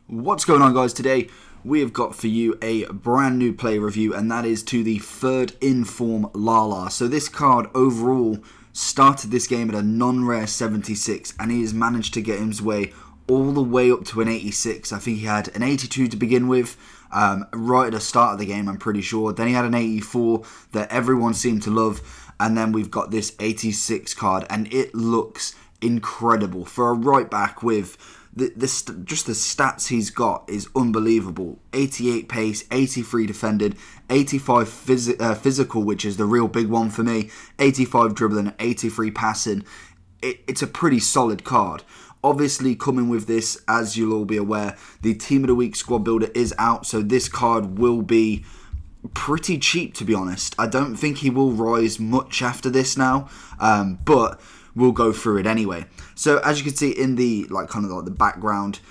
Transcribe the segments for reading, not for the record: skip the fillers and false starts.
What's going on, guys? Today we have got for you a brand new play review, and that is to the third in-form Lala. So this card overall started this game at a non-rare 76, and he has managed to get his way all the way up to an 86. I think he had an 82 to begin with, right at the start of the game, I'm pretty sure. Then he had an 84 that everyone seemed to love, and then we've got this 86 card, and it looks incredible for a right back with just the stats he's got is unbelievable. 88 pace, 83 defended, 85 physical, which is the real big one for me, 85 dribbling, 83 passing. It's a pretty solid card. Obviously, coming with this, as you'll all be aware, the Team of the Week squad builder is out, so this card will be pretty cheap, to be honest. I don't think he will rise much after this now, but we'll go through it anyway. So as you can see in the the background,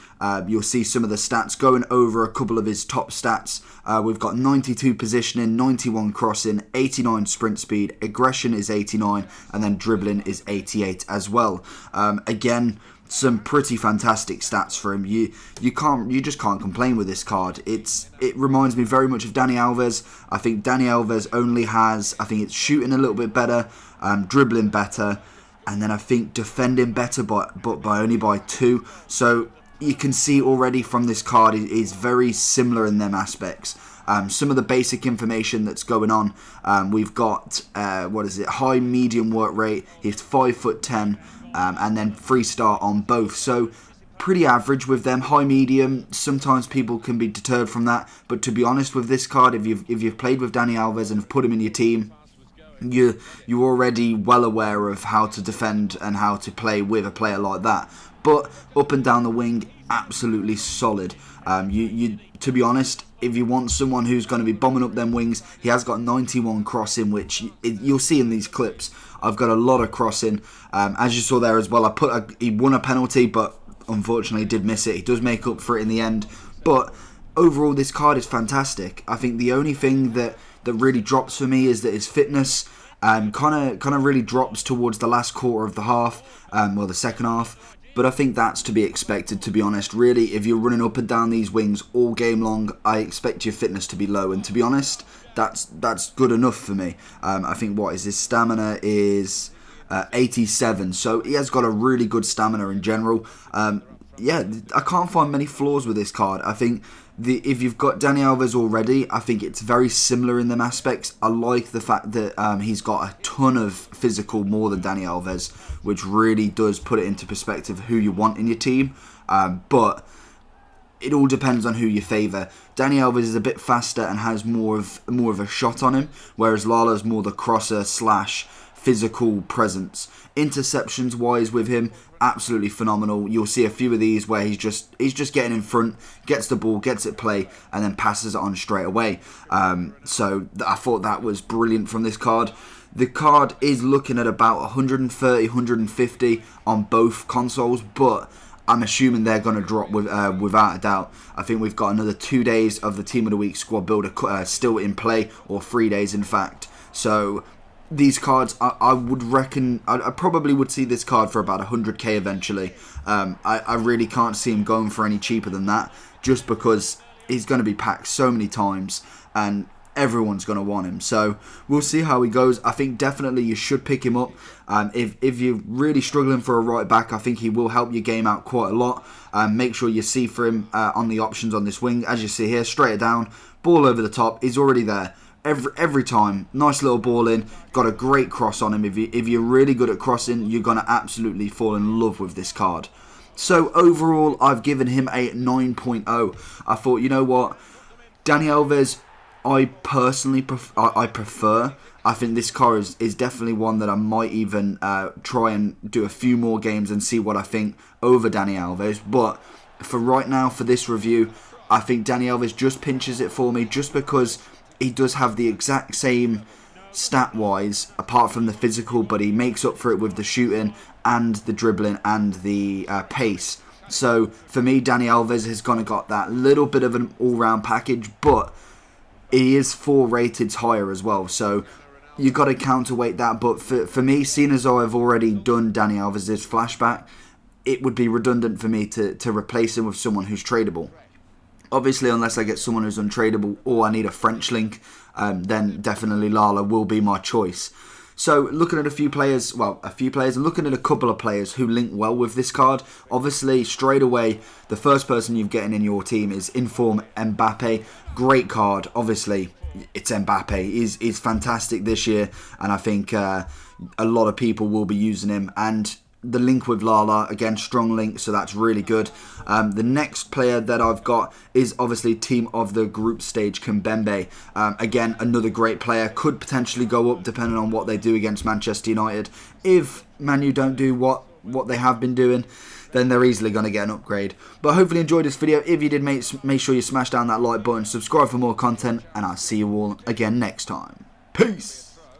you'll see some of the stats going over a couple of his top stats. We've got 92 positioning, 91 crossing, 89 sprint speed, aggression is 89, and then dribbling is 88 as well. Again, some pretty fantastic stats for him. You just can't complain with this card. It reminds me very much of Dani Alves. I think Dani Alves only has, I think it's shooting a little bit better, dribbling better, and then I think defending better, but only by 2. So you can see already from this card is very similar in them aspects. Some of the basic information that's going on, we've got high medium work rate. He's 5'10", and then 3-star on both. So pretty average with them. High medium. Sometimes people can be deterred from that, but to be honest with this card, if you've played with Dani Alves and have put him in your team, you're already well aware of how to defend and how to play with a player like that. But up and down the wing, absolutely solid. To be honest, if you want someone who's going to be bombing up them wings, he has got 91 crossing, which you'll see in these clips. I've got a lot of crossing. As you saw there as well, he won a penalty, but unfortunately did miss it. He does make up for it in the end. But overall, this card is fantastic. I think the only thing that really drops for me is that his fitness kind of really drops towards the last quarter of the half, the second half. But I think that's to be expected, to be honest. Really, if you're running up and down these wings all game long, I expect your fitness to be low. And to be honest, that's good enough for me. I think his stamina is 87, so he has got a really good stamina in general. I can't find many flaws with this card. I think if you've got Dani Alves already, I think it's very similar in them aspects. I like the fact that he's got a ton of physical, more than Dani Alves, which really does put it into perspective who you want in your team. But it all depends on who you favour. Dani Alves is a bit faster and has more of a shot on him, whereas Lala's more the crosser / physical presence. Interceptions wise with him, absolutely phenomenal. You'll see a few of these where he's just getting in front, gets the ball, gets it play, and then passes it on straight away. So I thought that was brilliant from this card. The card is looking at about 130, 150 on both consoles, but I'm assuming they're going to drop without a doubt. I think we've got another 2 days of the Team of the Week squad builder still in play, or 3 days in fact. So these cards, I would reckon, I probably would see this card for about 100k eventually. I really can't see him going for any cheaper than that, just because he's going to be packed so many times, and everyone's going to want him. So we'll see how he goes. I think definitely you should pick him up. If you're really struggling for a right back, I think he will help your game out quite a lot. Make sure you see for him on the options on this wing. As you see here, straight it down, ball over the top, he's already there. Every time, nice little ball in, got a great cross on him. If you're really good at crossing, you're going to absolutely fall in love with this card. So overall, I've given him a 9.0. I thought, you know what, Dani Alves, I personally prefer. I think this card is definitely one that I might even try and do a few more games and see what I think over Dani Alves. But for right now, for this review, I think Dani Alves just pinches it for me, just because he does have the exact same stat-wise, apart from the physical, but he makes up for it with the shooting and the dribbling and the pace. So for me, Dani Alves has got that little bit of an all-round package, but he is 4 rated higher as well. So you've got to counterweight that. But for me, seeing as though I've already done Dani Alves' flashback, it would be redundant for me to replace him with someone who's tradable. Obviously, unless I get someone who's untradeable or I need a French link, then definitely Lala will be my choice. So looking at a few players, I'm looking at a couple of players who link well with this card. Obviously, straight away, the first person you're getting in your team is Inform Mbappe. Great card, obviously. It's Mbappe. He's fantastic this year, and I think a lot of people will be using him. And the link with Lala, again, strong link, so that's really good. The next player that I've got is obviously team of the group stage, Kimpembe. Again, another great player, could potentially go up depending on what they do against Manchester United. If Man U don't do what they have been doing, then they're easily going to get an upgrade. But hopefully you enjoyed this video. If you did, make sure you smash down that like button, subscribe for more content, and I'll see you all again next time. Peace!